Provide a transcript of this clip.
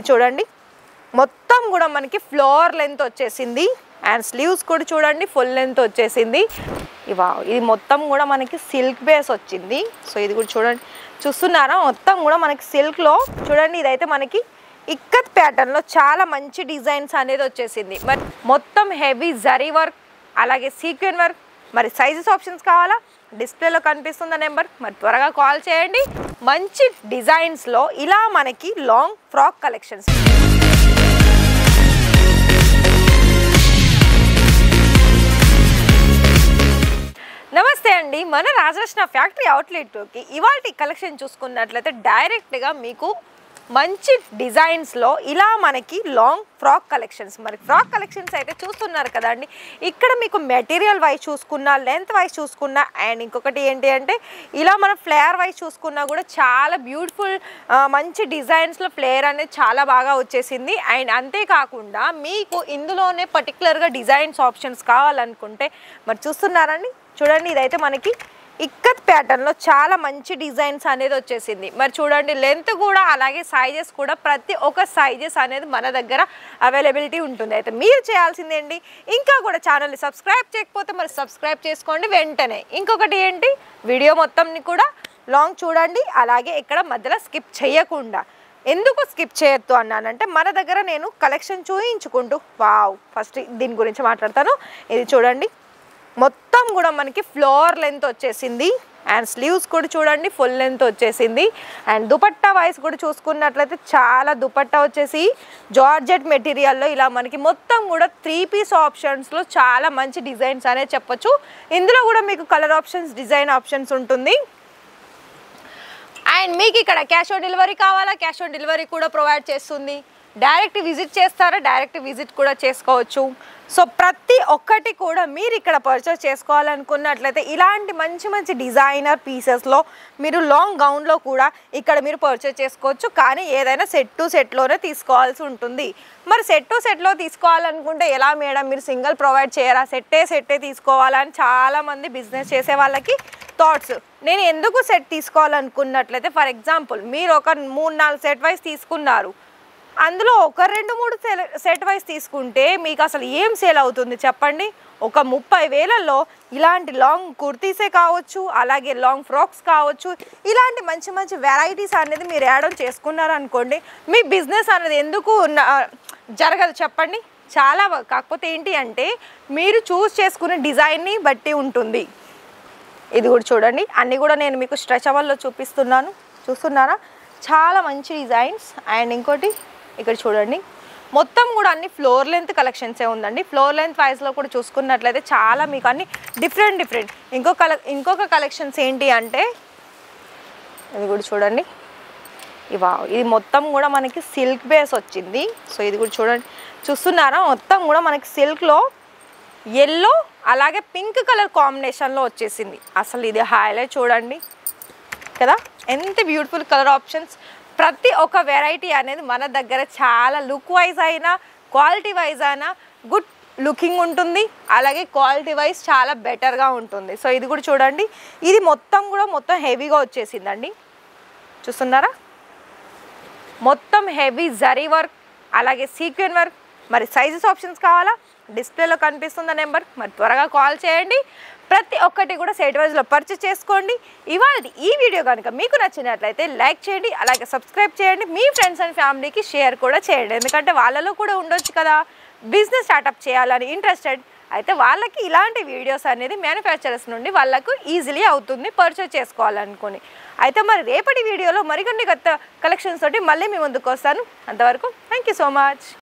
చూడండి మొత్తం కూడా మనకి ఫ్లోర్ లెంత్ వచ్చేసింది అండ్ స్లీవ్స్ కూడా చూడండి ఫుల్ లెంత్ వచ్చేసింది. ఇది మొత్తం కూడా మనకి సిల్క్ బేస్ వచ్చింది. సో ఇది కూడా చూడండి, చూస్తున్నారా మొత్తం కూడా మనకి సిల్క్లో చూడండి. ఇదైతే మనకి ఇక్కత్ ప్యాటర్న్లో చాలా మంచి డిజైన్స్ అనేది వచ్చేసింది. మరి మొత్తం హెవీ జరీ వర్క్ అలాగే సీక్వెన్ వర్క్. మరి సైజెస్ ఆప్షన్స్ కావాలా, డిస్ప్లేలో కనిపిస్తున్న నెంబర్ మరి త్వరగా కాల్ చేయండి. మంచి డిజైన్స్లో ఇలా మనకి లాంగ్ ఫ్రాక్ కలెక్షన్స్. నమస్తే అండి, మన రాజరత్న ఫ్యాక్టరీ అవుట్లెట్కి ఇవాల్టి కలెక్షన్ చూసుకున్నట్లయితే డైరెక్ట్గా మీకు మంచి డిజైన్స్లో ఇలా మనకి లాంగ్ ఫ్రాక్ కలెక్షన్స్. మరి ఫ్రాక్ కలెక్షన్స్ అయితే చూస్తున్నారు కదండి. ఇక్కడ మీకు మెటీరియల్ వైజ్ చూసుకున్నా, లెంత్ వైజ్ చూసుకున్నా, అండ్ ఇంకొకటి ఏంటి అంటే ఇలా మనం ఫ్లేయర్ వైజ్ చూసుకున్నా కూడా చాలా బ్యూటిఫుల్ మంచి డిజైన్స్లో ఫ్లేయర్ అనేది చాలా బాగా వచ్చేసింది. అండ్ అంతేకాకుండా మీకు ఇందులోనే పర్టికులర్గా డిజైన్స్ ఆప్షన్స్ కావాలనుకుంటే మరి చూస్తున్నారండి చూడండి. ఇదైతే మనకి ఇక్కత్ ప్యాటర్న్లో చాలా మంచి డిజైన్స్ అనేది వచ్చేసింది. మరి చూడండి లెంత్ కూడా అలాగే సైజెస్ కూడా ప్రతి ఒక్క సైజెస్ అనేది మన దగ్గర అవైలబిలిటీ ఉంటుంది. అయితే మీరు చేయాల్సిందేంటి, ఇంకా కూడా ఛానల్ని సబ్స్క్రైబ్ చేయకపోతే మరి సబ్స్క్రైబ్ చేసుకోండి వెంటనే. ఇంకొకటి ఏంటి, వీడియో మొత్తంని కూడా లాంగ్ చూడండి, అలాగే ఇక్కడ మధ్యలో స్కిప్ చేయకుండా. ఎందుకు స్కిప్ చేయొద్దు అన్నానంటే మన దగ్గర నేను కలెక్షన్ చూయించుకుంటూ ఫస్ట్ దీని గురించి మాట్లాడతాను. ఇది చూడండి మొత్తం కూడా మనకి ఫ్లోర్ లెంత్ వచ్చేసింది అండ్ స్లీవ్స్ కూడా చూడండి ఫుల్ లెంత్ వచ్చేసింది. అండ్ దుపట్టా వైస్ కూడా చూసుకున్నట్లయితే చాలా దుపట్టా వచ్చేసి జార్జెట్ మెటీరియల్లో ఇలా మనకి మొత్తం కూడా 3 పీస్ ఆప్షన్స్లో చాలా మంచి డిజైన్స్ అనేది చెప్పొచ్చు. ఇందులో కూడా మీకు కలర్ ఆప్షన్స్, డిజైన్ ఆప్షన్స్ ఉంటుంది. అండ్ మీకు ఇక్కడ క్యాష్ ఆన్ డెలివరీ కావాలా, క్యాష్ ఆన్ డెలివరీ కూడా ప్రొవైడ్ చేస్తుంది. డైరెక్ట్ విజిట్ చేస్తారా, డైరెక్ట్ విజిట్ కూడా చేసుకోవచ్చు. సో ప్రతి ఒక్కటి కూడా మీరు ఇక్కడ పర్చేస్ చేసుకోవాలనుకున్నట్లయితే ఇలాంటి మంచి మంచి డిజైనర్ పీసెస్లో మీరు లాంగ్ గౌన్లో కూడా ఇక్కడ మీరు పర్చేస్ చేసుకోవచ్చు. కానీ ఏదైనా సెట్ టు సెట్లోనే తీసుకోవాల్సి ఉంటుంది. మరి సెట్ టు సెట్లో తీసుకోవాలనుకుంటే ఎలా మేడం, మీరు సింగిల్ ప్రొవైడ్ చేయరా, సెట్టే తీసుకోవాలని చాలామంది బిజినెస్ చేసే వాళ్ళకి థాట్స్. నేను ఎందుకు సెట్ తీసుకోవాలనుకున్నట్లయితే ఫర్ ఎగ్జాంపుల్ మీరు ఒక 3-4 సెట్ వైజ్ తీసుకున్నారు, అందులో ఒక 2-3 సెట్ వైజ్ తీసుకుంటే మీకు అసలు ఏం సేల్ అవుతుంది చెప్పండి. ఒక 30,000లో ఇలాంటి లాంగ్ కుర్తీసే కావచ్చు, అలాగే లాంగ్ ఫ్రాక్స్ కావచ్చు, ఇలాంటి మంచి మంచి వెరైటీస్ అనేది మీరు యాడ్ ఆన్ చేసుకున్నారనుకోండి, మీ బిజినెస్ అనేది ఎందుకు జరగదు చెప్పండి. చాలా కాకపోతే ఏంటి అంటే మీరు చూస్ చేసుకునే డిజైన్ని బట్టి ఉంటుంది. ఇది కూడా చూడండి, అన్నీ కూడా నేను మీకు స్ట్రెచబుల్లో చూపిస్తున్నాను, చూస్తున్నారా చాలా మంచి డిజైన్స్. అండ్ ఇంకోటి ఇక్కడ చూడండి మొత్తం కూడా అన్ని ఫ్లోర్ లెంత్ కలెక్షన్సే ఉందండి. ఫ్లోర్ లెంత్ వైజ్లో కూడా చూసుకున్నట్లయితే చాలా మీకు అన్ని డిఫరెంట్. ఇంకొక కలెక్షన్స్ ఏంటి అంటే ఇది కూడా చూడండి. ఇది మొత్తం కూడా మనకి సిల్క్ బేస్ వచ్చింది. సో ఇది కూడా చూడండి, చూస్తున్నారా మొత్తం కూడా మనకి సిల్క్లో ఎల్లో అలాగే పింక్ కలర్ కాంబినేషన్లో వచ్చేసింది. అసలు ఇది హైలైట్ చూడండి కదా, ఎంత బ్యూటిఫుల్ కలర్ ఆప్షన్స్. ప్రతి ఒక్క వెరైటీ అనేది మన దగ్గర చాలా లుక్ వైజ్ అయినా క్వాలిటీ వైజ్ అయినా గుడ్ లుకింగ్ ఉంటుంది, అలాగే క్వాలిటీ వైజ్ చాలా బెటర్గా ఉంటుంది. సో ఇది కూడా చూడండి, ఇది మొత్తం హెవీగా వచ్చేసిందండి. చూస్తున్నారా మొత్తం హెవీ జరీ వర్క్ అలాగే సీక్వెన్ వర్క్. మరి సైజెస్ ఆప్షన్స్ కావాలా, డిస్ప్లేలో కనిపిస్తున్న నెంబర్ మరి త్వరగా కాల్ చేయండి. ప్రతి ఒక్కటి కూడా సెట్ వైజ్లో పర్చేస్ చేసుకోండి. ఇవాళ ఈ వీడియో కనుక మీకు నచ్చినట్లయితే లైక్ చేయండి, అలాగే సబ్స్క్రైబ్ చేయండి, మీ ఫ్రెండ్స్ అండ్ ఫ్యామిలీకి షేర్ కూడా చేయండి. ఎందుకంటే వాళ్ళలో కూడా ఉండొచ్చు కదా బిజినెస్ స్టార్టప్ చేయాలని ఇంట్రెస్టెడ్ అయితే వాళ్ళకి ఇలాంటి వీడియోస్ అనేది మ్యానుఫ్యాక్చరర్స్ నుండి వాళ్ళకు ఈజీలీ అవుతుంది పర్చేస్ చేసుకోవాలనుకుని. అయితే మరి రేపటి వీడియోలో మరికొన్ని కొత్త కలెక్షన్స్ తోటి మళ్ళీ మీ ముందుకు వస్తాను. అంతవరకు థ్యాంక్ యూ సో మచ్.